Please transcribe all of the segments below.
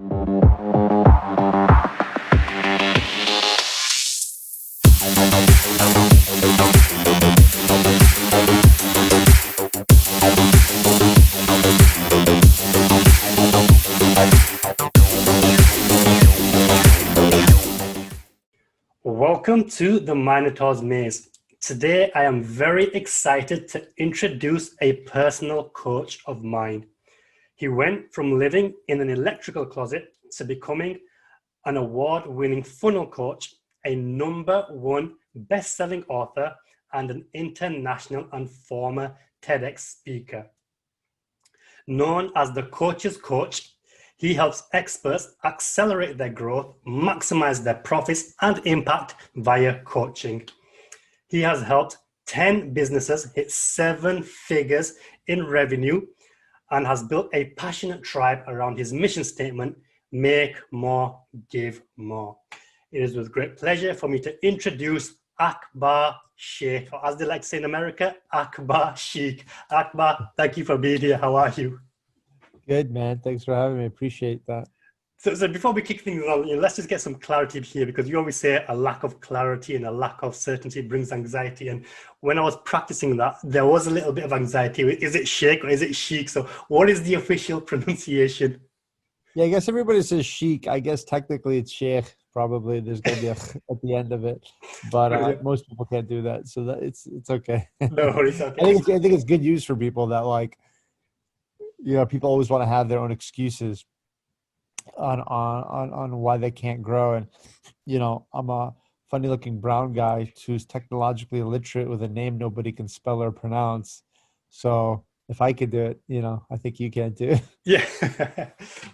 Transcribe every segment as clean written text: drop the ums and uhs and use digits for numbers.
Welcome to the Minotaur's Maze. Today, I am very excited to introduce a personal coach of mine. He went from living in an electrical closet to becoming an award-winning funnel coach, a #1 best-selling author, and an international and former TEDx speaker. Known as the coach's coach, he helps experts accelerate their growth, maximize their profits and impact via coaching. He has helped 10 businesses hit 7 figures in revenue and has built a passionate tribe around his mission statement, make more, give more. It is with great pleasure for me to introduce Akbar Sheikh, or as they like to say in America, Akbar Sheikh. Akbar, thank you for being here. How are you? Good, man. Thanks for having me. Appreciate that. So before we kick things on, let's just get some clarity here, because you always say a lack of clarity and a lack of certainty brings anxiety. And when I was practicing that, there was a little bit of anxiety. Is it Sheikh or is it Sheikh? So what is the official pronunciation? Yeah, I guess everybody says Sheikh. I guess technically it's Sheikh. Probably there's going to be a at the end of it, but most people can't do that. So that it's okay. No, it's okay. I think it's good news for people that, like, people always want to have their own excuses on why they can't grow. And, I'm a funny looking brown guy who's technologically illiterate with a name nobody can spell or pronounce. So if I could do it, I think you can too. Yeah.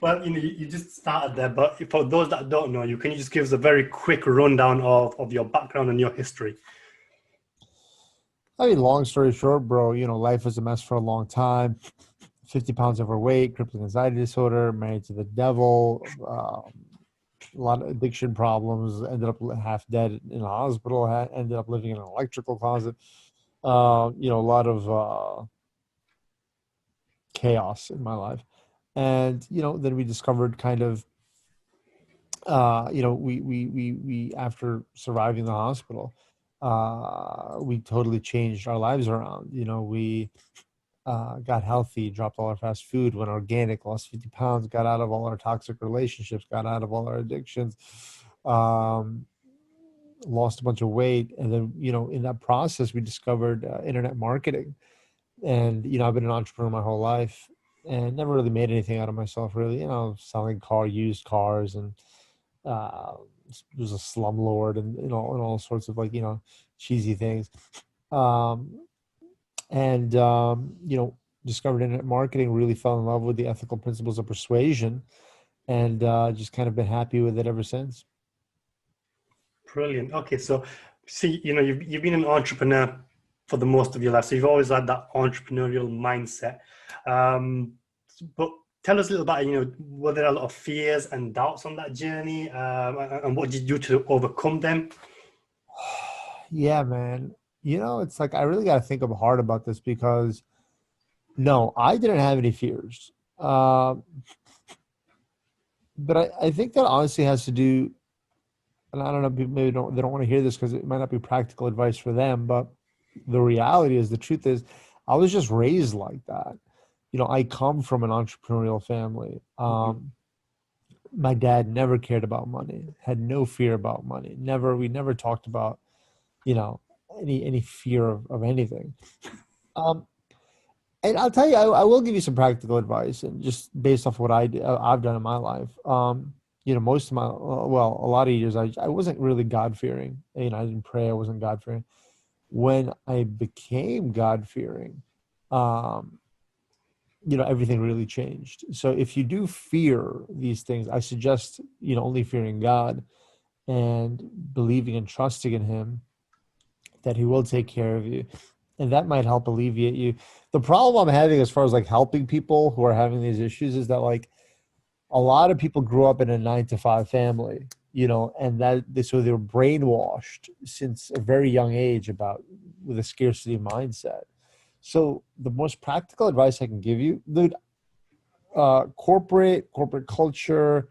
Well, you just started there, but for those that don't know you, can you just give us a very quick rundown of your background and your history? I mean, long story short, bro, life was a mess for a long time. 50 pounds overweight, crippling anxiety disorder, married to the devil, a lot of addiction problems, ended up half dead in a hospital, ended up living in an electrical closet, a lot of chaos in my life. And, then we discovered kind of, we after surviving the hospital, we totally changed our lives around. We got healthy, dropped all our fast food, went organic, lost 50 pounds, got out of all our toxic relationships, got out of all our addictions, lost a bunch of weight. And then, in that process, we discovered internet marketing. And, I've been an entrepreneur my whole life and never really made anything out of myself, really, selling used cars, and was a slumlord and all sorts of cheesy things. Discovered internet marketing, really fell in love with the ethical principles of persuasion, and just kind of been happy with it ever since. Brilliant. Okay, so see, you've been an entrepreneur for the most of your life, so you've always had that entrepreneurial mindset. But tell us a little about, were there a lot of fears and doubts on that journey, and what did you do to overcome them? Yeah, man. It's like I really got to think hard about this, because no, I didn't have any fears. But I think that honestly has to do, and I don't know, maybe they don't want to hear this because it might not be practical advice for them, but the reality is, the truth is, I was just raised like that. I come from an entrepreneurial family. My dad never cared about money, had no fear about money. We never talked about, any fear of anything. And I'll tell you, I will give you some practical advice, and just based off what I've done in my life. Most of a lot of years, I wasn't really God-fearing. I didn't pray. I wasn't God-fearing. When I became God-fearing, everything really changed. So if you do fear these things, I suggest, only fearing God and believing and trusting in Him, that He will take care of you. And that might help alleviate you. The problem I'm having as far as helping people who are having these issues is that a lot of people grew up in a 9-to-5 family, and so they were brainwashed since a very young age with a scarcity mindset. So the most practical advice I can give you, dude, corporate culture,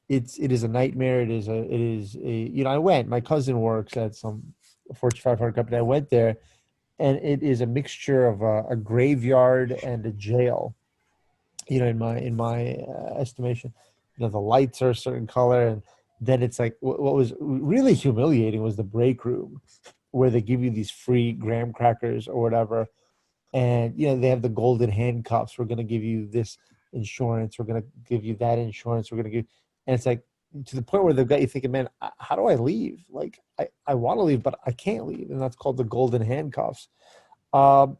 it is a nightmare. I went, my cousin works at some Fortune 500 company. I went there, and it is a mixture of a graveyard and a jail. In my estimation, the lights are a certain color, and then it's like what was really humiliating was the break room, where they give you these free graham crackers or whatever, and they have the golden handcuffs. We're going to give you this insurance. We're going to give you that insurance. We're going to give, and it's like to the point where they've got you thinking, man, how do I leave? Like I want to leave, but I can't leave, and that's called the golden handcuffs. Um,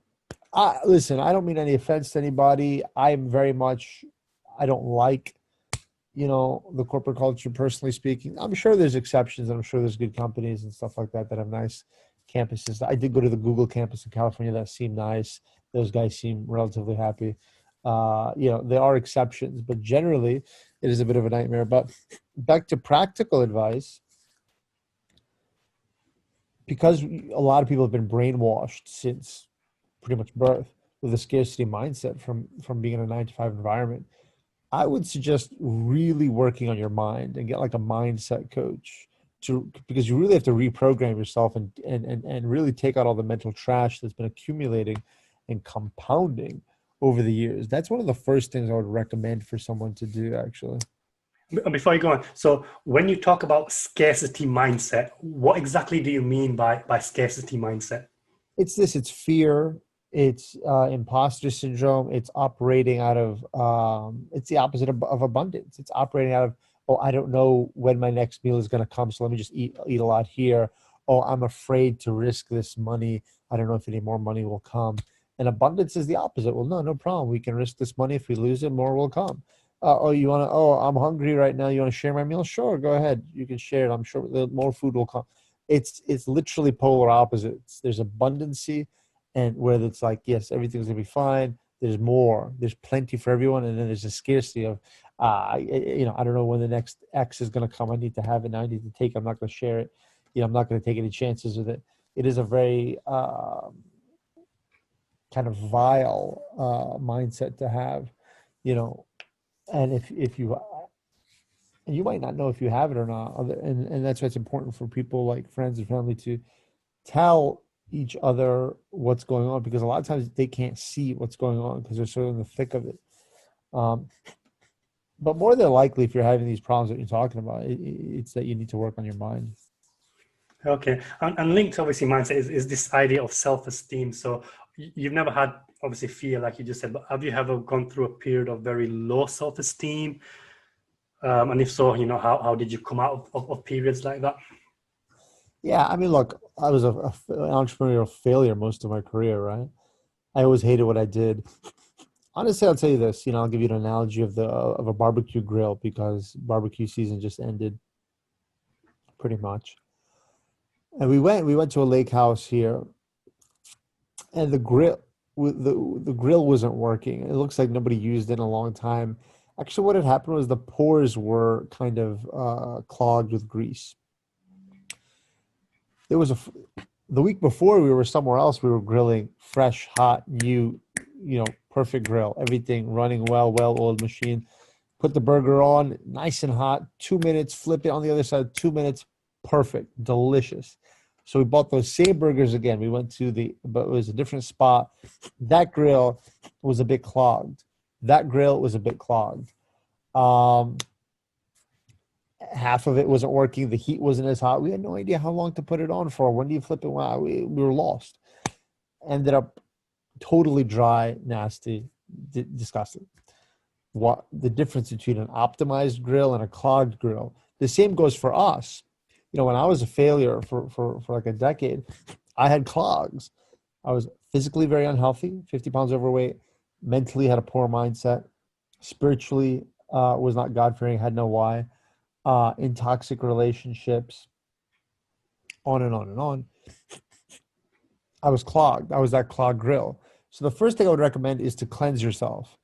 Listen, I don't mean any offense to anybody. I don't like, the corporate culture, personally speaking. I'm sure there's exceptions. I'm sure there's good companies and stuff like that have nice campuses. I did go to the Google campus in California. That seemed nice. Those guys seem relatively happy. There are exceptions, but generally it is a bit of a nightmare. But back to practical advice, because a lot of people have been brainwashed since pretty much birth with a scarcity mindset from being in a 9 to 5 environment, I would suggest really working on your mind and get like a mindset coach because you really have to reprogram yourself and really take out all the mental trash that's been accumulating and compounding over the years. That's one of the first things I would recommend for someone to do, actually. Before you go on, so when you talk about scarcity mindset, what exactly do you mean by scarcity mindset? It's fear, it's imposter syndrome, it's operating out of it's the opposite of abundance. It's operating out of, oh, I don't know when my next meal is going to come, so let me just eat a lot here. Oh, I'm afraid to risk this money, I don't know if any more money will come. And abundance is the opposite. Well, no problem, we can risk this money. If we lose it, more will come. I'm hungry right now, you want to share my meal? Sure, go ahead, you can share it. I'm sure more food will come. It's literally polar opposites. There's abundancy, and where it's like, yes, everything's gonna be fine. There's more. There's plenty for everyone, and then there's a scarcity of, I don't know when the next X is gonna come. I need to have it now. I need to take it. I'm not gonna share it. I'm not gonna take any chances with it. It is a very kind of vile mindset to have, and if you and you might not know if you have it or not. And that's why it's important for people like friends and family to tell each other what's going on, because a lot of times they can't see what's going on because they're sort of in the thick of it. But more than likely, if you're having these problems that you're talking about, it's that you need to work on your mind. Okay, and linked to obviously mindset is this idea of self-esteem. So you've never had obviously fear like you just said, but have you ever gone through a period of very low self-esteem? And if so, how did you come out of periods like that? Yeah, I mean, look, I was an entrepreneurial failure most of my career, right? I always hated what I did. Honestly, I'll tell you this. I'll give you an analogy of a barbecue grill, because barbecue season just ended, pretty much. And we went to a lake house here, and the grill wasn't working. It looks like nobody used it in a long time. Actually, what had happened was the pores were kind of clogged with grease. There was the week before, we were somewhere else. We were grilling fresh, hot, new, perfect grill, everything running well-oiled machine. Put the burger on, nice and hot, 2 minutes, flip it on the other side, 2 minutes, perfect, delicious. So we bought those same burgers again. We went but it was a different spot. That grill was a bit clogged. Half of it wasn't working. The heat wasn't as hot. We had no idea how long to put it on for. When do you flip it? Wow, we were lost. Ended up totally dry, nasty, disgusting. What the difference between an optimized grill and a clogged grill? The same goes for us. When I was a failure for like a decade, I had clogs. I was physically very unhealthy, 50 pounds overweight, mentally had a poor mindset, spiritually was not God-fearing, had no why, in toxic relationships, on and on and on. I was clogged. I was that clogged grill. So the first thing I would recommend is to cleanse yourself.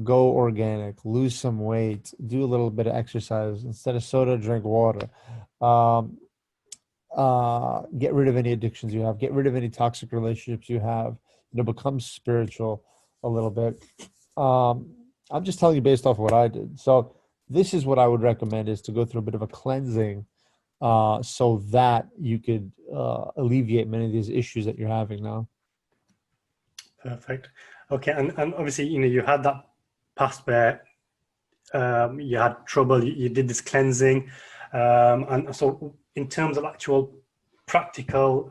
Go organic, lose some weight, do a little bit of exercise. Instead of soda, drink water. Get rid of any addictions you have. Get rid of any toxic relationships you have. Become spiritual a little bit. I'm just telling you based off of what I did. So this is what I would recommend, is to go through a bit of a cleansing, so that you could alleviate many of these issues that you're having now. Perfect. Okay, and obviously, you had that past where you had trouble, you did this cleansing. And so in terms of actual practical,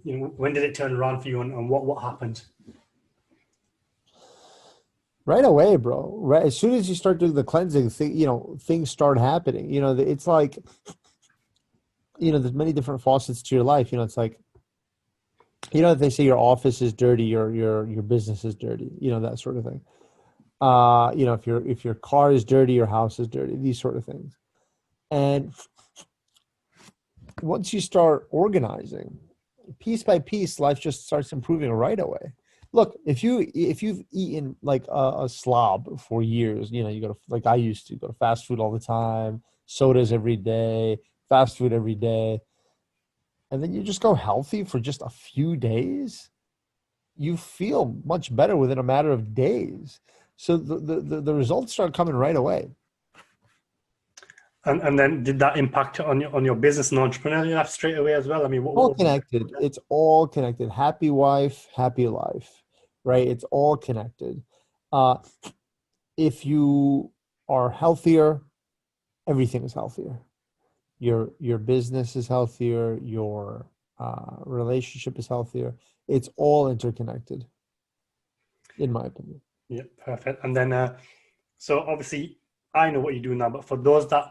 when did it turn around for you, and what happened? Right away, bro. Right as soon as you start doing the cleansing, things start happening. It's like, there's many different facets to your life. It's like, they say your office is dirty, your business is dirty, that sort of thing. If your car is dirty, your house is dirty, these sort of things. And once you start organizing, piece by piece, life just starts improving right away. Look, if you've eaten like a slob for years, you go to, like I used to go to fast food all the time, sodas every day, fast food every day, and then you just go healthy for just a few days, you feel much better within a matter of days. So the results start coming right away. And then did that impact on your business and entrepreneurial life straight away as well? I mean, All connected. It's all connected. Happy wife, happy life, right? It's all connected. Uh, if you are healthier, everything is healthier. Your business is healthier. Your relationship is healthier. It's all interconnected, in my opinion. Yeah, perfect. And then, so obviously, I know what you do now, but for those that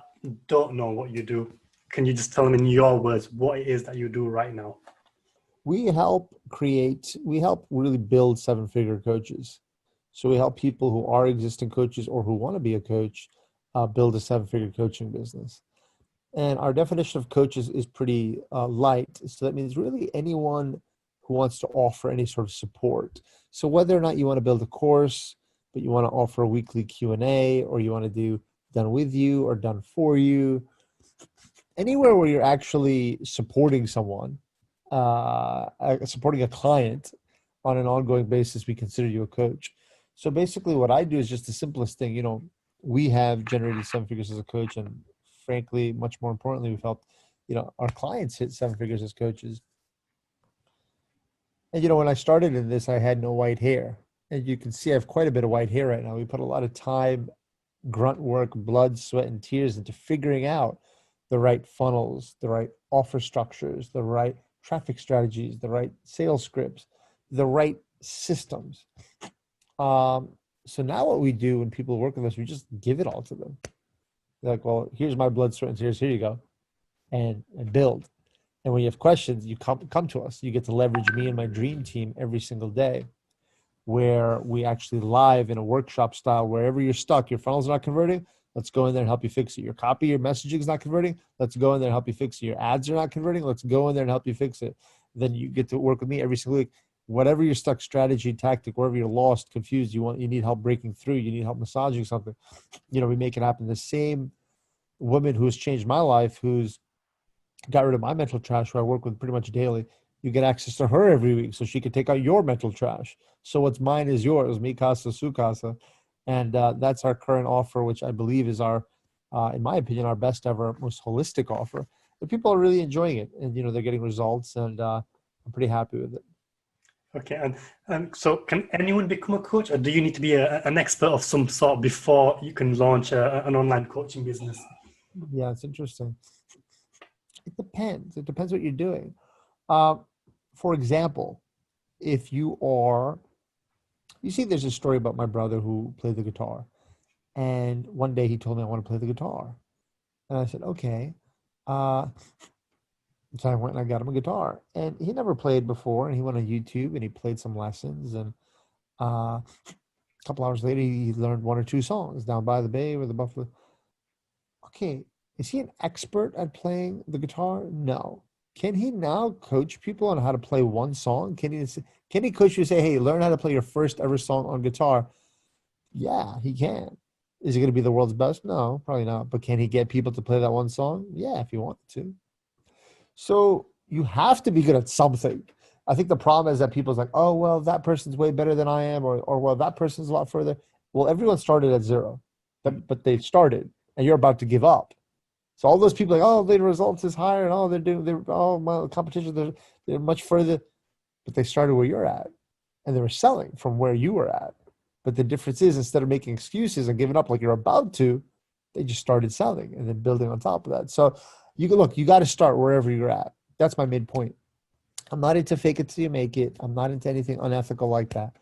don't know what you do, can you just tell them in your words what it is that you do right now? We help really build seven-figure coaches. So we help people who are existing coaches or who want to be a coach build a seven-figure coaching business. And our definition of coaches is pretty light. So that means really anyone who wants to offer any sort of support. So whether or not you want to build a course, but you want to offer a weekly Q&A, or you want to do done with you or done for you, anywhere where you're actually supporting someone, supporting a client on an ongoing basis, we consider you a coach. So basically what I do is just the simplest thing. We have generated seven figures as a coach, and frankly, much more importantly, we've helped, our clients hit seven figures as coaches. And, when I started in this, I had no white hair. And you can see I have quite a bit of white hair right now. We put a lot of time, grunt work, blood, sweat, and tears into figuring out the right funnels, the right offer structures, the right traffic strategies, the right sales scripts, the right systems. So now what we do when people work with us, we just give it all to them. They're like, well, here's my blood, sweat, and tears. Here you go. And build. And when you have questions, you come to us. You get to leverage me and my dream team every single day, where we actually live in a workshop style. Wherever you're stuck, your funnel's not converting, let's go in there and help you fix it. Your copy, your messaging is not converting, let's go in there and help you fix it. Your ads are not converting, let's go in there and help you fix it. Then you get to work with me every single week. Whatever your stuck strategy, tactic, wherever you're lost, confused, you need help breaking through, you need help massaging something, we make it happen. The same woman who has changed my life, who's got rid of my mental trash, who I work with pretty much daily, you get access to her every week so she can take out your mental trash. So what's mine is yours, mi casa, su casa. And that's our current offer, which I believe is in my opinion, our best ever, most holistic offer. But people are really enjoying it, and they're getting results, and I'm pretty happy with it. Okay, and so can anyone become a coach, or do you need to be an expert of some sort before you can launch an online coaching business? Yeah, it's interesting. It depends. It depends what you're doing. For example, if you see, there's a story about my brother who played the guitar. And one day he told me, I want to play the guitar. And I said, okay. So I went and I got him a guitar. And he never played before. And he went on YouTube and he played some lessons. And a couple hours later, he learned one or two songs, Down by the Bay or the Buffalo. Okay, is he an expert at playing the guitar? No. Can he now coach people on how to play one song? Can he coach you, say, hey, learn how to play your first ever song on guitar? Yeah, he can. Is he going to be the world's best? No, probably not. But can he get people to play that one song? Yeah, if he wanted to. So you have to be good at something. I think the problem is that people's like, oh, well, that person's way better than I am, or well, that person's a lot further. Well, everyone started at zero, but they started. and you're about to give up. So all those people like, oh, the results is higher, and oh, my competition, they're much further, but they started where you're at, and they were selling from where you were at. But the difference is, instead of making excuses and giving up like you're about to, they just started selling and then building on top of that. So you got to start wherever you're at. That's my main point. I'm not into fake it till you make it. I'm not into anything unethical like that.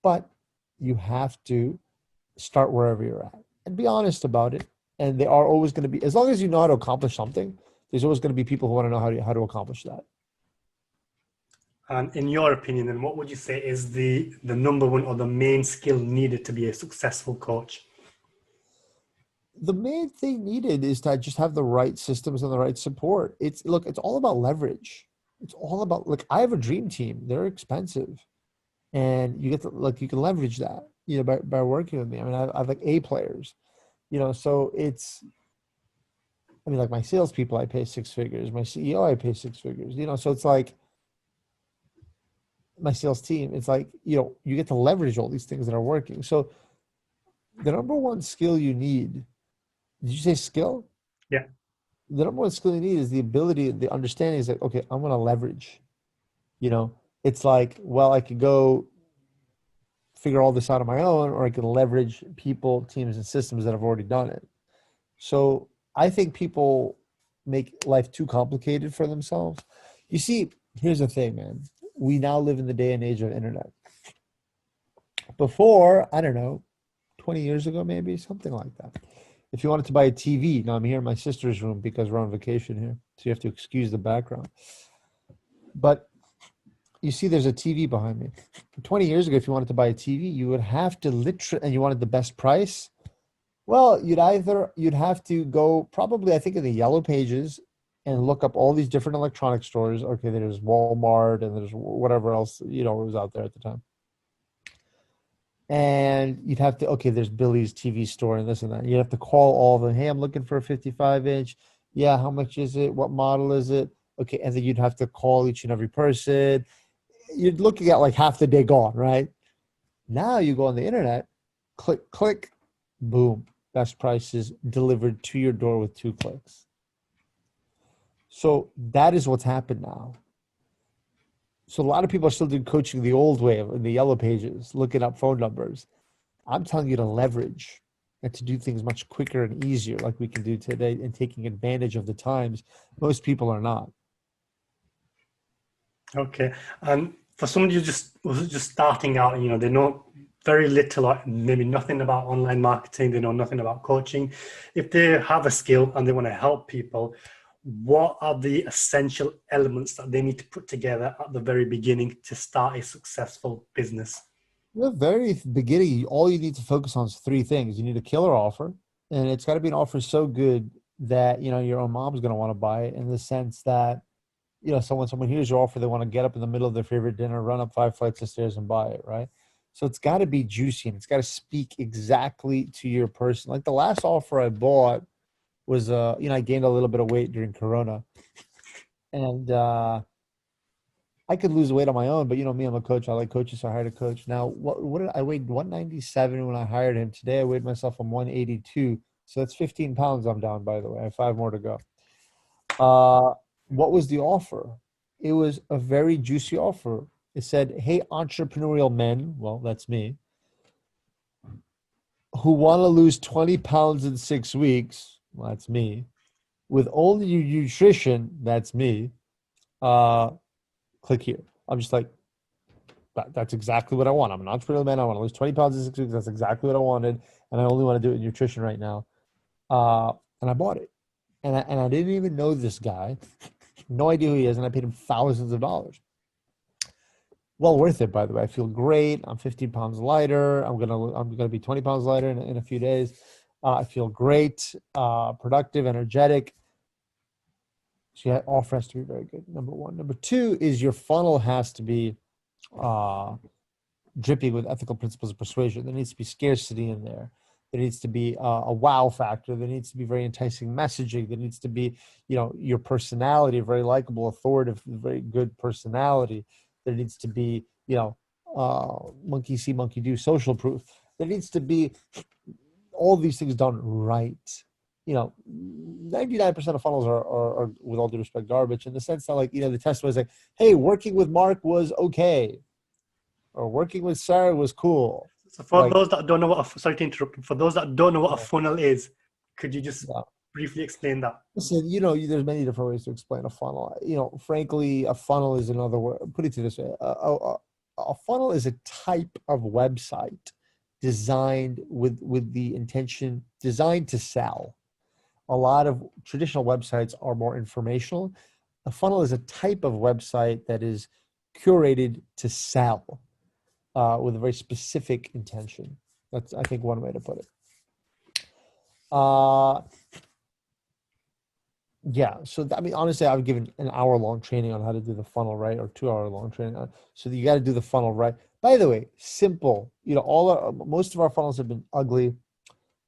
But you have to start wherever you're at and be honest about it. And they are always going to be, as long as you know how to accomplish something, there's always going to be people who want to know how to accomplish that. And in your opinion, then what would you say is the number one or the main skill needed to be a successful coach? The main thing needed is to just have the right systems and the right support. It's all about leverage. It's all about, like, I have a dream team. They're expensive, and you get to, like, you can leverage that, by working with me. I mean, I have like A players, so it's, I mean, like my salespeople, I pay six figures. My CEO, I pay six figures, so it's like my sales team, it's like, you get to leverage all these things that are working. So the number one skill you need, did you say skill? Yeah. The number one skill you need is the ability, the understanding is like, okay, I'm going to leverage, it's like, well, I could go figure all this out on my own, or I can leverage people, teams, and systems that have already done it. So I think people make life too complicated for themselves. You see, here's the thing, man. We now live in the day and age of internet. Before, I don't know, 20 years ago, maybe, something like that. If you wanted to buy a TV, now I'm here in my sister's room because we're on vacation here, so you have to excuse the background. But you see there's a TV behind me. 20 years ago, if you wanted to buy a TV, you would have to literally, and you wanted the best price, well, you'd have to go probably, I think, in the yellow pages and look up all these different electronic stores. Okay, there's Walmart and there's whatever else, was out there at the time. And you'd have to, okay, there's Billy's TV store and this and that. You'd have to call all of them. Hey, I'm looking for a 55-inch. Yeah, how much is it? What model is it? Okay, and then you'd have to call each and every person. You're looking at like half the day gone, right? Now you go on the internet, click, boom, best prices delivered to your door with 2 clicks. So that is what's happened now. So a lot of people are still doing coaching the old way, in the yellow pages, looking up phone numbers. I'm telling you to leverage and to do things much quicker and easier, like we can do today, and taking advantage of the times. Most people are not. Okay. And for somebody who's just starting out, they know very little or maybe nothing about online marketing, they know nothing about coaching. If they have a skill and they want to help people, what are the essential elements that they need to put together at the very beginning to start a successful business? The very beginning, all you need to focus on is 3 things. You need a killer offer, and it's got to be an offer so good that, your own mom's going to want to buy it, in the sense that, someone hears your offer, they want to get up in the middle of their favorite dinner, run up 5 flights of stairs and buy it, right? So it's got to be juicy, and it's got to speak exactly to your person. Like the last offer I bought was, I gained a little bit of weight during Corona, and I could lose weight on my own, but me, I'm a coach. I like coaches, so I hired a coach. Now, what did I weighed 197 when I hired him. Today, I weighed myself on 182, so that's 15 pounds I'm down. By the way, I have 5 more to go. What was the offer? It was a very juicy offer. It said, hey, entrepreneurial men, well, that's me, who want to lose 20 pounds in 6 weeks, well, that's me, with only nutrition, that's me, click here. I'm just like, that's exactly what I want. I'm an entrepreneurial man. I want to lose 20 pounds in 6 weeks. That's exactly what I wanted. And I only want to do it in nutrition right now. And I bought it. And I didn't even know this guy. No idea who he is. And I paid him thousands of dollars. Well worth it, by the way. I feel great. I'm 15 pounds lighter. I'm gonna be 20 pounds lighter in a few days. I feel great, productive, energetic. So your offer has to be very good. Number 1. Number 2 is your funnel has to be dripping with ethical principles of persuasion. There needs to be scarcity in there. There needs to be a wow factor. There needs to be very enticing messaging. There needs to be, your personality, very likable, authoritative, very good personality. There needs to be, monkey see, monkey do, social proof. There needs to be all these things done right. you know, 99% of funnels are, with all due respect, garbage in the sense that, like, the test was like, hey, working with Mark was okay, or working with Sarah was cool. So for Like, those that don't know sorry to interrupt, for those that don't know what a yeah, funnel is, could you just yeah. briefly explain that? Listen, there's many different ways to explain a funnel. Frankly, a funnel is another word. Put it to this way: a funnel is a type of website designed with the intention, designed to sell. A lot of traditional websites are more informational. A funnel is a type of website that is curated to sell with a very specific intention. That's, I think, one way to put it. Uh, yeah. So, I mean, honestly, I've given an hour-long training on how to do the funnel right, or 2-hour-long training. So you got to do the funnel right. By the way, simple. Most of our funnels have been ugly.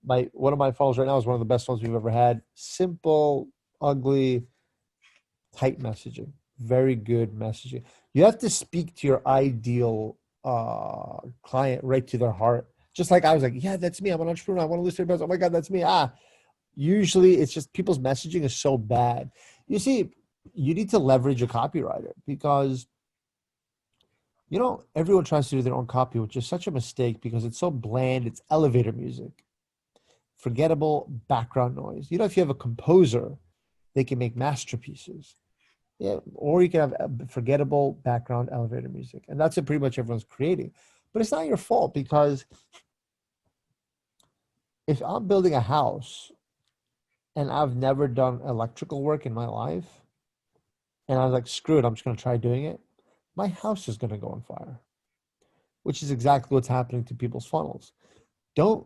One of my funnels right now is one of the best ones we've ever had. Simple, ugly, tight messaging, very good messaging. You have to speak to your ideal client right to their heart. Just like I was like, yeah, that's me. I'm an entrepreneur. I want to list their business. Oh my God, that's me. Usually it's just people's messaging is so bad. You see, you need to leverage a copywriter because everyone tries to do their own copy, which is such a mistake because it's so bland. It's elevator music, forgettable background noise. If you have a composer, they can make masterpieces. Yeah, or you can have forgettable background elevator music, and that's what pretty much everyone's creating. But it's not your fault because if I'm building a house and I've never done electrical work in my life, and I was like, screw it, I'm just going to try doing it, my house is going to go on fire, which is exactly what's happening to people's funnels. Don't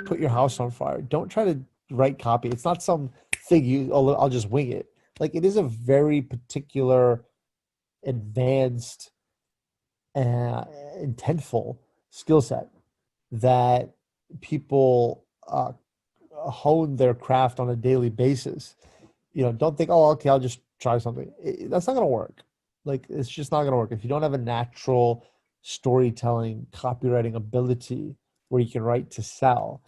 put your house on fire. Don't try to write copy. It's not some thing I'll just wing it. Like, it is a very particular, advanced, intentful skill set that people hone their craft on a daily basis. Don't think, oh, okay, I'll just try something. That's not going to work. Like, it's just not going to work. If you don't have a natural storytelling, copywriting ability where you can write to sell,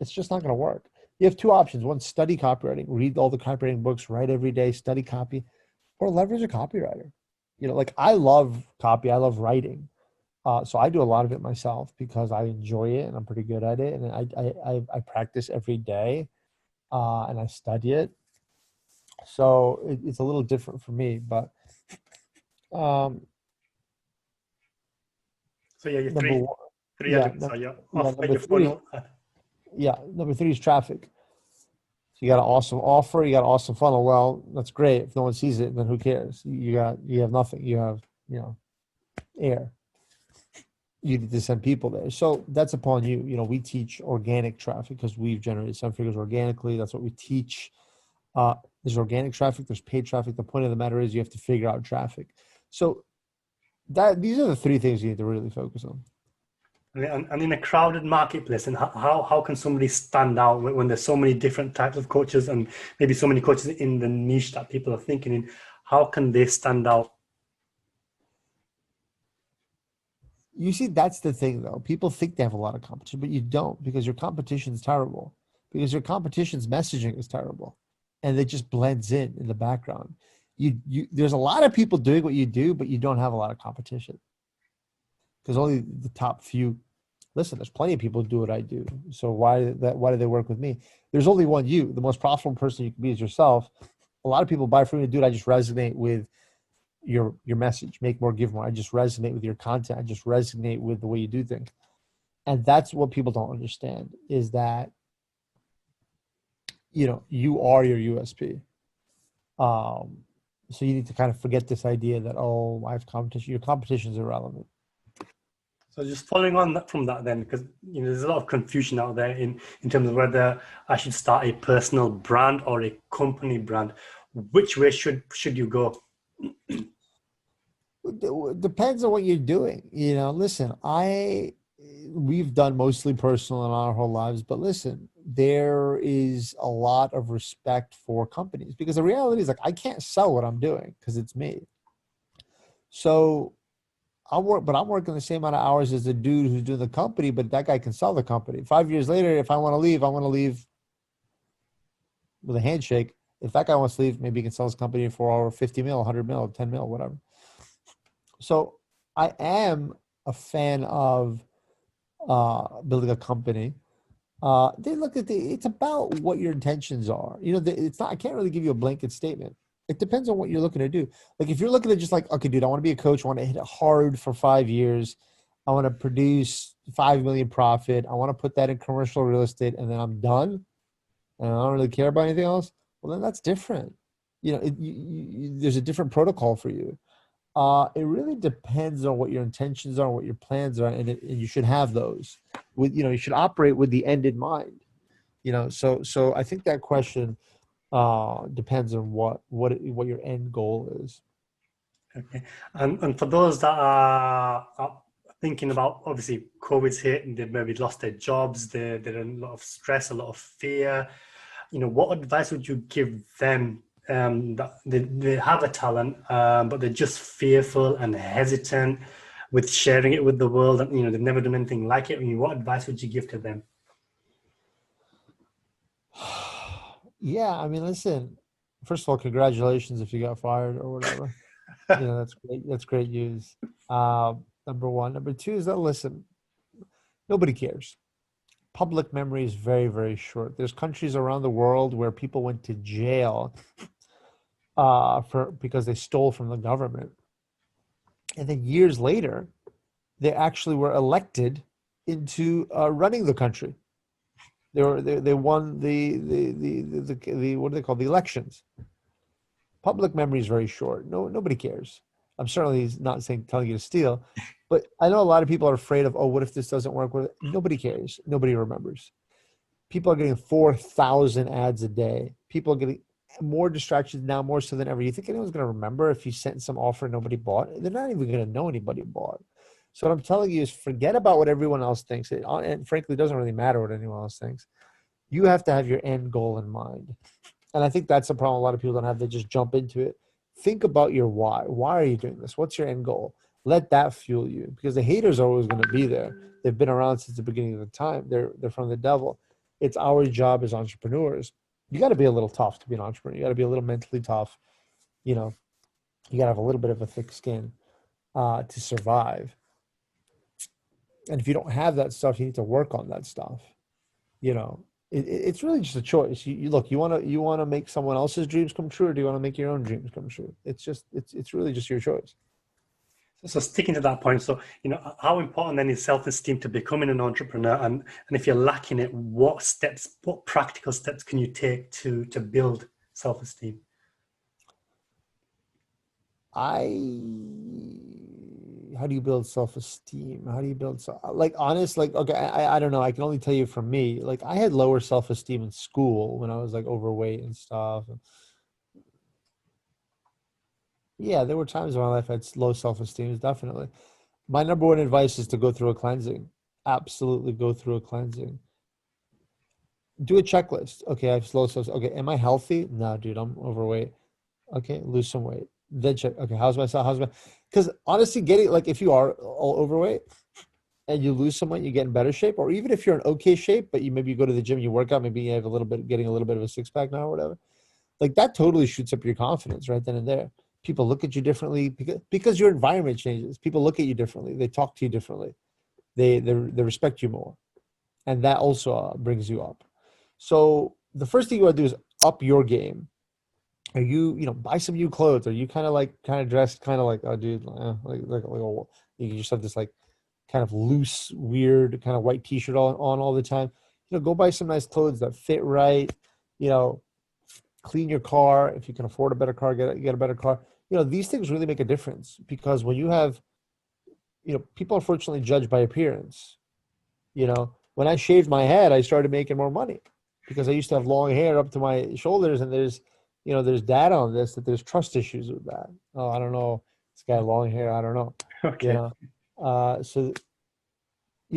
it's just not going to work. You have two options. One, study copywriting, read all the copywriting books, write every day, study copy, or leverage a copywriter. Like, I love copy. I love writing. So I do a lot of it myself because I enjoy it and I'm pretty good at it. And I practice every day and I study it. So it's a little different for me, but um, So yeah, your number one, three yeah, elements are your yeah, offer, your funnel. number three is traffic. So you got an awesome offer, you got an awesome funnel. Well, that's great. If no one sees it, then who cares? You have nothing. You have, air. You need to send people there. So that's upon you. We teach organic traffic because we've generated 7 figures organically. That's what we teach. There's organic traffic, there's paid traffic. The point of the matter is you have to figure out traffic. So these are the three things you need to really focus on. And in a crowded marketplace, and how can somebody stand out when there's so many different types of coaches and maybe so many coaches in the niche that people are thinking in? How can they stand out? You see, that's the thing though. People think they have a lot of competition, but you don't, because your competition is terrible. Because your competition's messaging is terrible. And it just blends in the background. There's a lot of people doing what you do, but you don't have a lot of competition. Because only the top few. Listen, there's plenty of people who do what I do. So why do they work with me? There's only one you. The most profitable person you can be is yourself. A lot of people buy from me, dude. I just resonate with your message. Make more, give more. I just resonate with your content. I just resonate with the way you do things. And that's what people don't understand is that you are your USP. So you need to kind of forget this idea that, oh, I have competition. Your competition is irrelevant. So just following on from that then, because there's a lot of confusion out there in terms of whether I should start a personal brand or a company brand. Which way should you go? Depends on what you're doing. Listen, we've done mostly personal in our whole lives, but listen, there is a lot of respect for companies because the reality is, like, I can't sell what I'm doing because it's me. So I'm working the same amount of hours as the dude who's doing the company, but that guy can sell the company. 5 years later, if I want to leave, I want to leave with a handshake. If that guy wants to leave, maybe he can sell his company for 50 mil, 100 mil, 10 mil, whatever. So I am a fan of building a company. They look at it's about what your intentions are. It's not, I can't really give you a blanket statement. It depends on what you're looking to do. Like if you're looking at just like, okay, dude, I want to be a coach. I want to hit it hard for 5 years. I want to produce 5 million profit. I want to put that in commercial real estate and then I'm done. And I don't really care about anything else. Well, then that's different. There's a different protocol for you. It really depends on what your intentions are, what your plans are, and you should have those. You should operate with the end in mind. So I think that question depends on what your end goal is. Okay, and for those that are thinking about, obviously COVID's hit and they've maybe lost their jobs, they're in a lot of stress, a lot of fear. What advice would you give them? That they have a talent, but they're just fearful and hesitant with sharing it with the world, and they've never done anything like it. What advice would you give to them? Yeah, I mean, listen. First of all, congratulations if you got fired or whatever. That's great. That's great news. Number one. Number two is that listen, nobody cares. Public memory is very, very short. There's countries around the world where people went to jail because they stole from the government, and then years later, they actually were elected into running the country. They won the what do they call the elections. Public memory is very short. Nobody cares. I'm certainly not telling you to steal, but I know a lot of people are afraid of, oh, what if this doesn't work? Nobody cares. Nobody remembers. People are getting 4,000 ads a day. People are getting more distractions now, more so than ever. You think anyone's going to remember if you sent some offer and nobody bought? They're not even going to know anybody bought. So what I'm telling you is forget about what everyone else thinks. And frankly, it doesn't really matter what anyone else thinks. You have to have your end goal in mind. And I think that's the problem a lot of people don't have. They just jump into it. Think about your why. Why are you doing this? What's your end goal? Let that fuel you, because the haters are always going to be there. They've been around since the beginning of the time. They're from the devil. It's our job as entrepreneurs. You got to be a little tough to be an entrepreneur. You got to be a little mentally tough. You got to have a little bit of a thick skin to survive. And if you don't have that stuff, you need to work on that stuff. It's really just a choice. You look, you want to make someone else's dreams come true, or do you want to make your own dreams come true? It's really just your choice. So sticking to that point, so how important then is self-esteem to becoming an entrepreneur, and if you're lacking it, what practical steps can you take to build self-esteem? How do you build self-esteem? How do you build okay, I don't know. I can only tell you from me. Like I had lower self-esteem in school when I was like overweight and stuff. Yeah, there were times in my life I had low self-esteem, definitely. My number one advice is to go through a cleansing. Absolutely go through a cleansing. Do a checklist. Okay, I have low self. Okay, am I healthy? No, dude, I'm overweight. Okay, lose some weight. Then check. Okay, how's my? Because honestly, if you are all overweight and you lose some weight, you get in better shape. Or even if you're in okay shape, but you go to the gym, you work out, maybe you have getting a little bit of a six pack now or whatever. Like that totally shoots up your confidence right then and there. People look at you differently because your environment changes. People look at you differently. They talk to you differently. They respect you more, and that also brings you up. So the first thing you want to do is up your game. Are you buy some new clothes? Are you kind of dressed kind of like, oh dude, you just have this like kind of loose, weird kind of white t-shirt on all the time? Go buy some nice clothes that fit right. Clean your car. If you can afford a better car, get a better car. These things really make a difference, because when you have, people unfortunately judge by appearance. When I shaved my head, I started making more money because I used to have long hair up to my shoulders, and there's data on this that there's trust issues with that. Oh, I don't know. This guy long hair. I don't know. Okay. So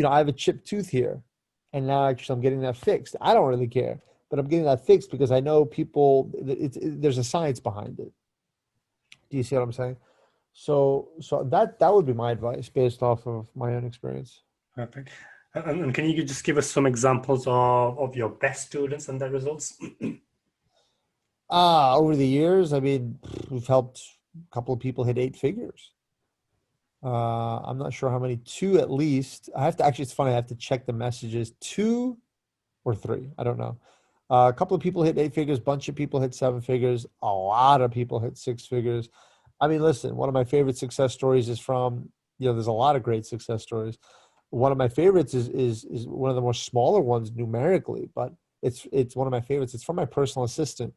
I have a chipped tooth here, and now actually I'm getting that fixed. I don't really care, but I'm getting that fixed because I know people. There's a science behind it. Do you see what I'm saying? So that would be my advice based off of my own experience. Perfect. And can you just give us some examples of your best students and their results? Over the years, I mean, we've helped a couple of people hit 8 figures. I'm not sure how many, two at least. I have to actually, it's funny, I have to check the messages. Two or three, I don't know. A couple of people hit 8 figures, bunch of people hit 7 figures, a lot of people hit 6 figures. I mean, listen, one of my favorite success stories is from, there's a lot of great success stories. One of my favorites is one of the more smaller ones numerically, but it's one of my favorites. It's from my personal assistant,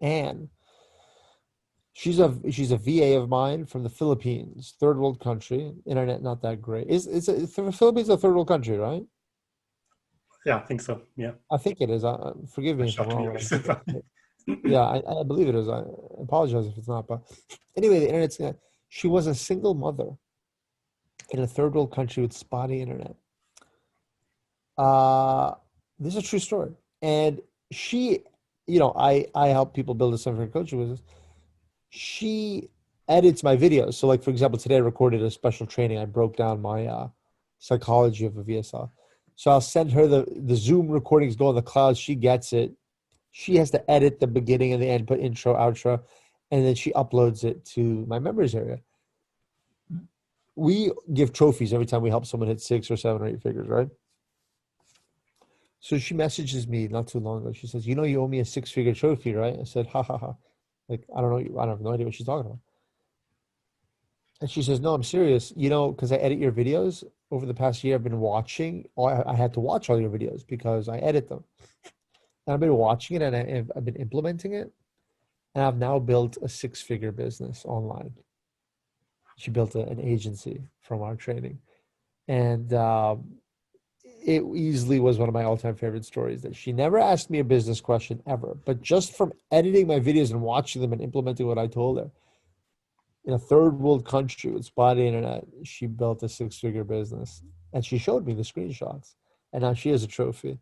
Anne. She's a VA of mine from the Philippines, third world country. Internet not that great. Is the Philippines a third world country, right? Yeah, I think so. Yeah, I think it is. Forgive I'm me if I'm shocked to be wrong, but I honest. think yeah, I believe it is. I apologize if it's not, but anyway, the internet's she was a single mother in a third world country with spotty internet. Uh, this is a true story, and she, I help people build a seven-figure coaching business. She edits my videos. So, like for example, today I recorded a special training. I broke down my psychology of a VSL. So I'll send her the Zoom recordings go in the cloud. She gets it. She has to edit the beginning and the end, put intro, outro, and then she uploads it to my members area. We give trophies every time we help someone hit 6 or 7 or 8 figures, right? So she messages me not too long ago. She says, you owe me a 6 figure trophy, right? I said, ha ha ha. Like, I don't know. I have no idea what she's talking about. And she says, no, I'm serious. Because I edit your videos over the past year, I've been watching. I had to watch all your videos because I edit them. And I've been watching it and I've been implementing it. And I've now built a 6 figure business online. She built an agency from our training. And it easily was one of my all-time favorite stories that she never asked me a business question ever. But just from editing my videos and watching them and implementing what I told her, in a third world country with spotty internet, she built a 6 figure business. And she showed me the screenshots. And now she has a trophy.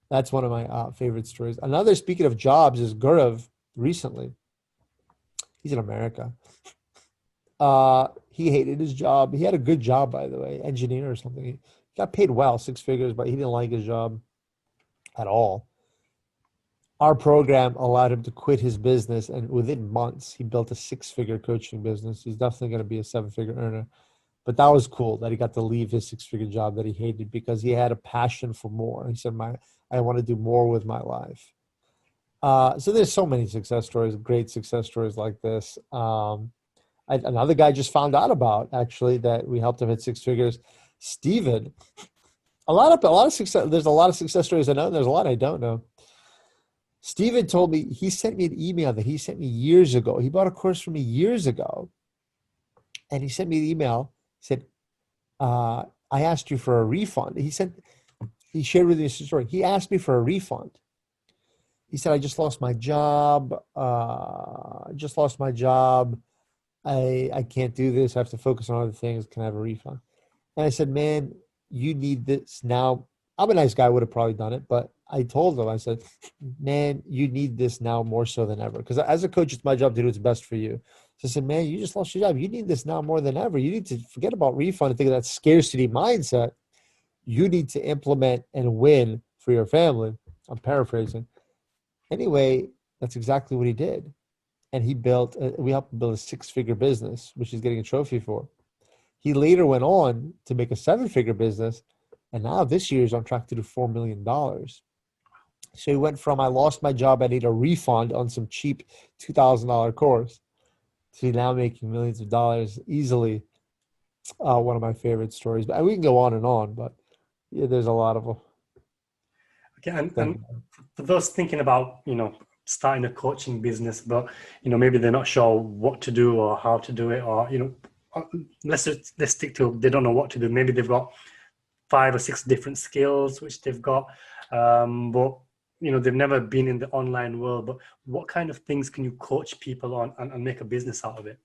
That's one of my favorite stories. Another, speaking of jobs, is Gaurav recently. He's in America. He hated his job. He had a good job, by the way, engineer or something. He got paid well, 6 figures, but he didn't like his job at all. Our program allowed him to quit his business, and within months, he built a 6 figure coaching business. He's definitely going to be a 7 figure earner. But that was cool that he got to leave his 6 figure job that he hated because he had a passion for more. He said, I want to do more with my life. So there's so many success stories, great success stories like this. Another guy just found out about actually that we helped him hit 6 figures. Steven, a lot of success. There's a lot of success stories I know. And there's a lot I don't know. Steven told me, he sent me an email that he sent me years ago. He bought a course from me years ago, and he sent me an email. Said, "I asked you for a refund." He shared with me his story. He asked me for a refund. He said, "I just lost my job. I can't do this. I have to focus on other things. Can I have a refund?" And I said, "Man, you need this now." I'm a nice guy, would have probably done it, but I told him, I said, "Man, you need this now more so than ever." Because as a coach, it's my job to do what's best for you. So I said, "Man, you just lost your job. You need this now more than ever. You need to forget about refund and think of that scarcity mindset. You need to implement and win for your family." I'm paraphrasing. Anyway, that's exactly what he did. And we helped him build a 6 figure business, which he's getting a trophy for. He later went on to make a 7 figure business, and now this year he's on track to do $4 million. So he went from, I lost my job, I need a refund on some cheap $2,000 course, to now making millions of dollars easily. One of my favorite stories. But we can go on, but yeah, there's a lot of Okay, and them. for those thinking about, starting a coaching business, but maybe they're not sure what to do or how to do it, or let's stick to, they don't know what to do. Maybe they've got 5 or 6 different skills which they've got, but they've never been in the online world. But what kind of things can you coach people on and make a business out of it?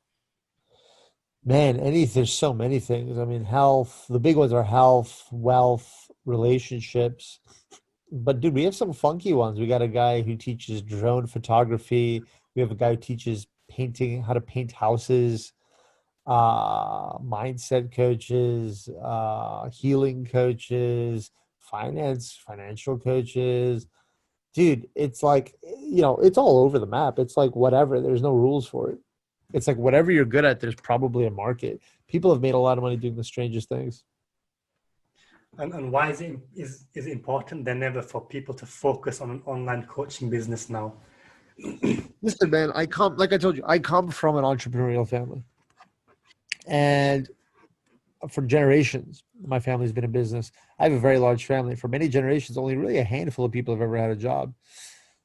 Man, there's so many things. I mean, health, the big ones are health, wealth, relationships. But dude, we have some funky ones. We got a guy who teaches drone photography. We have a guy who teaches painting, how to paint houses, mindset coaches, healing coaches, financial coaches. Dude, it's like, it's all over the map. It's like whatever. There's no rules for it. It's like whatever you're good at, there's probably a market. People have made a lot of money doing the strangest things. And why is it important than ever for people to focus on an online coaching business now? Listen, man, like I told you, I come from an entrepreneurial family. And for generations, my family's been in business. I have a very large family. For many generations, only really a handful of people have ever had a job.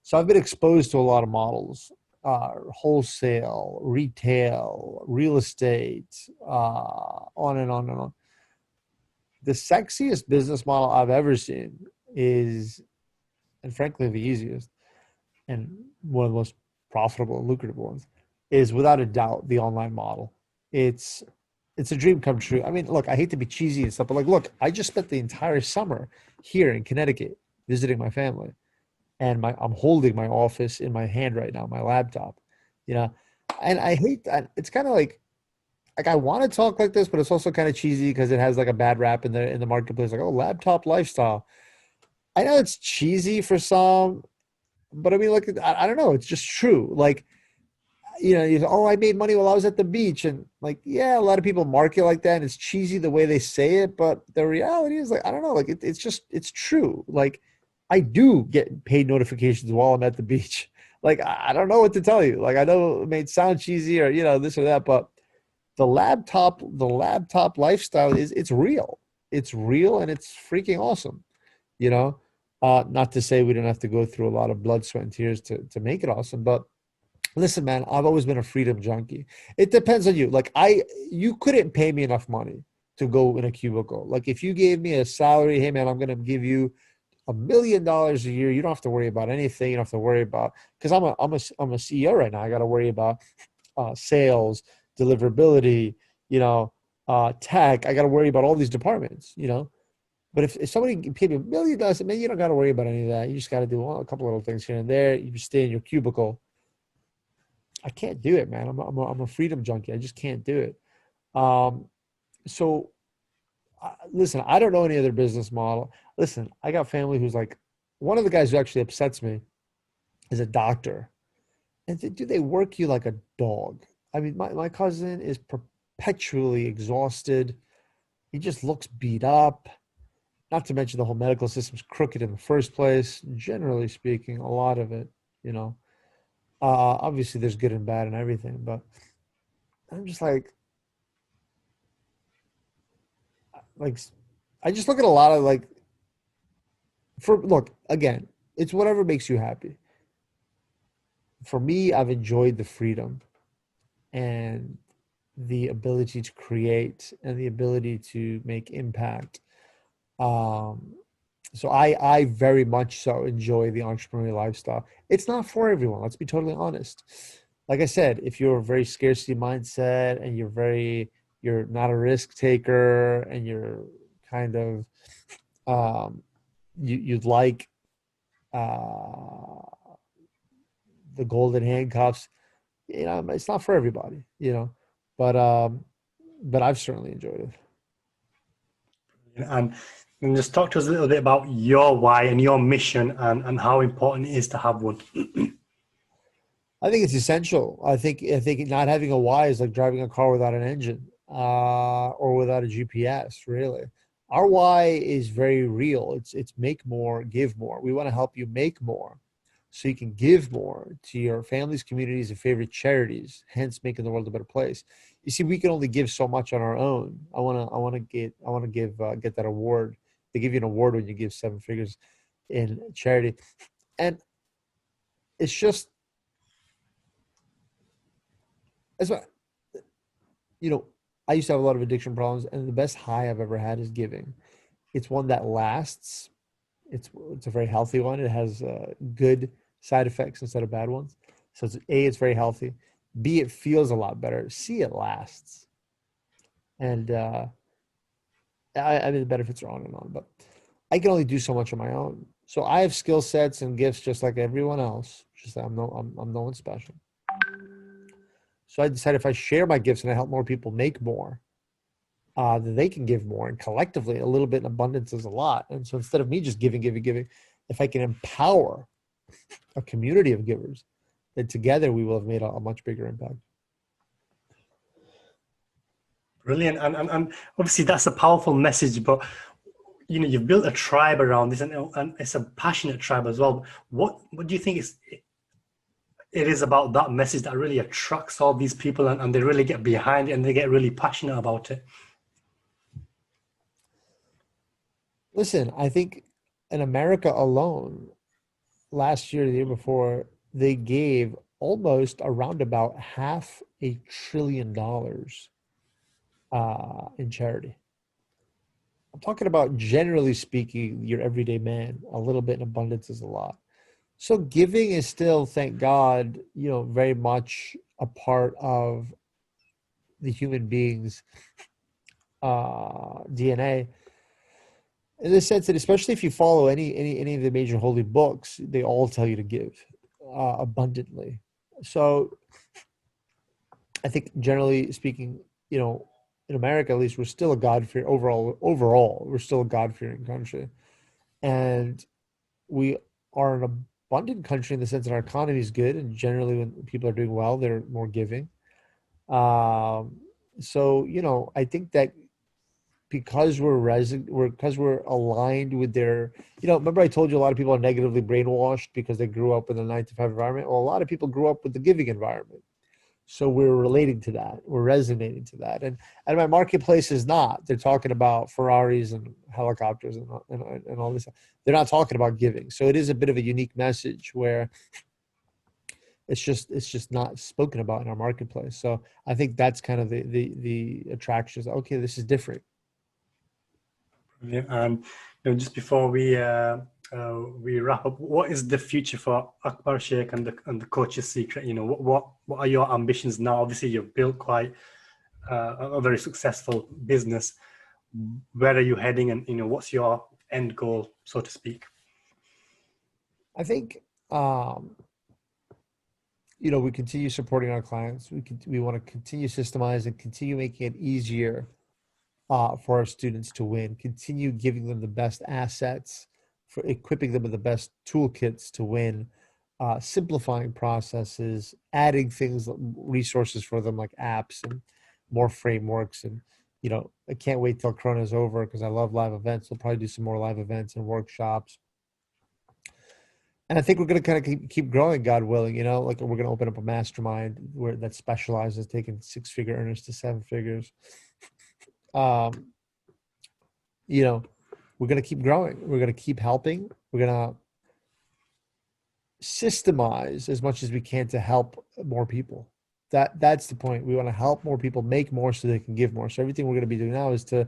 So I've been exposed to a lot of models, wholesale, retail, real estate, on and on and on. The sexiest business model I've ever seen is, and frankly, the easiest and one of the most profitable and lucrative ones, is without a doubt the online model. It's it's a dream come true. I mean, look, I hate to be cheesy and stuff, but like, look, I just spent the entire summer here in Connecticut visiting my family, and I'm holding my office in my hand right now, my laptop, you know, and I hate that. It's kind of like I want to talk like this, but it's also kind of cheesy because it has like a bad rap in the marketplace, like, oh, laptop lifestyle. I know it's cheesy for some, but I mean, like, I don't know, it's just true. Like, I made money while I was at the beach. And like, yeah, a lot of people market like that and it's cheesy the way they say it. But the reality is, like, I don't know, like it's true. Like, I do get paid notifications while I'm at the beach. Like, I don't know what to tell you. Like, I know it may sound cheesy or, this or that, but the laptop lifestyle it's real. It's real and it's freaking awesome, you know? Not to say we don't have to go through a lot of blood, sweat, and tears to make it awesome, but listen, man, I've always been a freedom junkie. It depends on you. Like, you couldn't pay me enough money to go in a cubicle. Like, if you gave me a salary, hey man, I'm gonna give you $1 million a year. You don't have to worry about anything. You don't have to worry about, because I'm a CEO right now. I got to worry about sales, deliverability, tech. I got to worry about all these departments. But if somebody can pay me $1 million, man, you don't got to worry about any of that. You just got to do a couple little things here and there. You just stay in your cubicle. I can't do it, man. I'm a freedom junkie. I just can't do it. So listen, I don't know any other business model. Listen, I got family who's like, one of the guys who actually upsets me is a doctor. And do they work you like a dog? I mean, my cousin is perpetually exhausted. He just looks beat up. Not to mention the whole medical system's crooked in the first place. Generally speaking, a lot of it, you know. Obviously, there's good and bad and everything, but I'm just like, I just look at a lot of like, look, again, it's whatever makes you happy. For me, I've enjoyed the freedom and the ability to create and the ability to make impact. Um, so I very much so enjoy the entrepreneurial lifestyle. It's not for everyone. Let's be totally honest. Like I said, if you're a very scarcity mindset and you're not a risk taker and you're kind of, um, you'd like uh, the golden handcuffs, it's not for everybody. But but I've certainly enjoyed it. And, and just talk to us a little bit about your why and your mission and how important it is to have one. I think it's essential. I think not having a why is like driving a car without an engine, or without a GPS. Really, our why is very real. It's make more, give more. We want to help you make more, so you can give more to your families, communities, and favorite charities. Hence, making the world a better place. You see, we can only give so much on our own. I want to get that award. They give you an award when you give seven figures in charity, and it's just as well. you know, I used to have a lot of addiction problems, and the best high I've ever had is giving. It's one that lasts. It's a very healthy one. It has good side effects instead of bad ones. So it's very healthy. B, it feels a lot better. C, it lasts. And I mean, the benefits are on and on, but I can only do so much on my own. So I have skill sets and gifts just like everyone else. Just that I'm no one special. So I decided if I share my gifts and I help more people make more, then they can give more. And collectively, a little bit in abundance is a lot. And so instead of me just giving, if I can empower a community of givers, then together we will have made a much bigger impact. Brilliant. And obviously that's a powerful message, but you've built a tribe around this, and it's a passionate tribe as well. What do you think it is about that message that really attracts all these people, and they really get behind it and they get really passionate about it? Listen, I think in America alone, last year, the year before, they gave almost around about $500 billion in charity. I'm talking about, generally speaking, your everyday man. A little bit in abundance is a lot. So giving is still, thank God, very much a part of the human being's DNA. In the sense that, especially if you follow any of the major holy books, they all tell you to give abundantly. So I think, generally speaking, in America, at least, we're still a God-fearing overall, we're still a God-fearing country. And we are an abundant country in the sense that our economy is good. And generally when people are doing well, they're more giving. So, I think that because we're aligned with their, remember I told you a lot of people are negatively brainwashed because they grew up in the 9 to 5 environment. Well, a lot of people grew up with the giving environment. So we're relating to that. We're resonating to that. And my marketplace is not. They're talking about Ferraris and helicopters and all this. They're not talking about giving. So it is a bit of a unique message where it's just not spoken about in our marketplace. So I think that's kind of the attraction. Okay, this is different. Yeah, and just before we wrap up, what is the future for Akbar Sheikh and the Coach's Secret? What are your ambitions now? Obviously, you've built quite a very successful business. Where are you heading, and what's your end goal, so to speak? I think we continue supporting our clients. We want to continue systemize and continue making it easier for our students to win, continue giving them the best assets, for equipping them with the best toolkits to win, simplifying processes, adding things, resources for them like apps and more frameworks. And, I can't wait till Corona is over because I love live events. We'll probably do some more live events and workshops. And I think we're going to kind of keep growing, God willing, like we're going to open up a mastermind that specializes taking 6-figure earners to 7 figures. We're going to keep growing. We're going to keep helping. We're going to systemize as much as we can to help more people. That's the point. We want to help more people make more so they can give more. So everything we're going to be doing now is going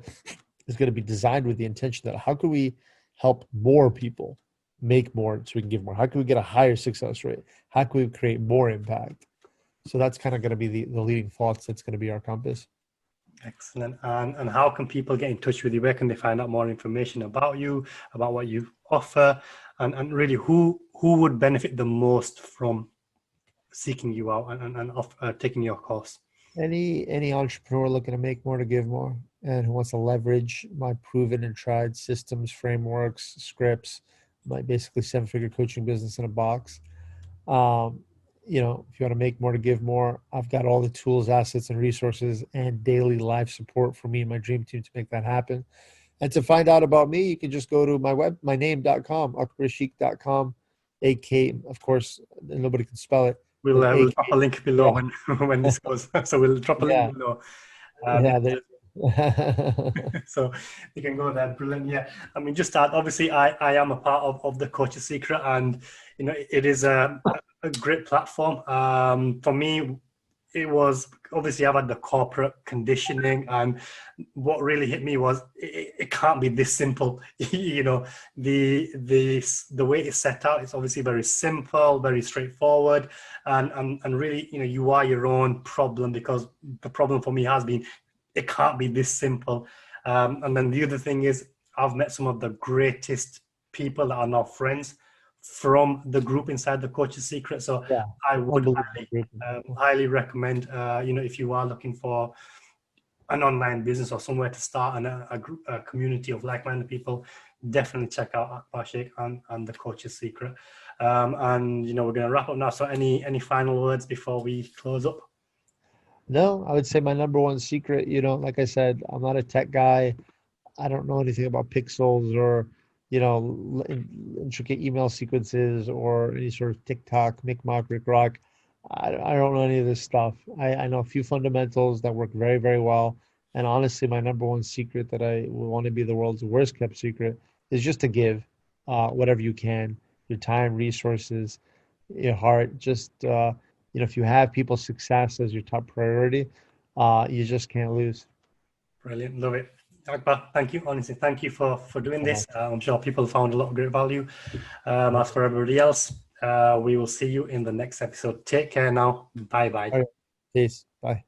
to be designed with the intention that how can we help more people make more so we can give more? How can we get a higher success rate? How can we create more impact? So that's kind of going to be the leading thoughts. That's going to be our compass. Excellent. And how can people get in touch with you? Where can they find out more information about you, about what you offer, and really who would benefit the most from seeking you out and taking your course? Any entrepreneur looking to make more to give more and who wants to leverage my proven and tried systems, frameworks, scripts, my basically 7-figure coaching business in a box. If you want to make more to give more, I've got all the tools, assets, and resources and daily live support for me and my dream team to make that happen. And to find out about me, you can just go to my name.com, akbarsheikh.com, AK, of course, nobody can spell it. We'll drop a link below when this goes. So we'll drop a link below. So you can go there. Brilliant. Yeah. I mean, just that, obviously I am a part of the Coach's Secret, and it is a great platform. For me, it was obviously I've had the corporate conditioning, and what really hit me was it can't be this simple. The way it's set out, it's obviously very simple, very straightforward, and really, you are your own problem, because the problem for me has been it can't be this simple. And then the other thing is I've met some of the greatest people that are now friends from the group inside the Coach's Secret. So yeah, I would highly recommend, if you are looking for an online business or somewhere to start and a community of like-minded people, definitely check out Akbar Sheikh and the Coach's Secret. And we're going to wrap up now. So any final words before we close up? No, I would say my number one secret, like I said, I'm not a tech guy. I don't know anything about pixels or, intricate email sequences or any sort of TikTok, Mick Rick Rock. I don't know any of this stuff. I know a few fundamentals that work very, very well. And honestly, my number one secret that I want to be the world's worst kept secret is just to give whatever you can, your time, resources, your heart. Just, if you have people's success as your top priority, you just can't lose. Brilliant. Love it. Akbar, thank you. Honestly, thank you for doing this. I'm sure people found a lot of great value. As for everybody else, we will see you in the next episode. Take care now. Bye-bye. All right. Peace. Bye.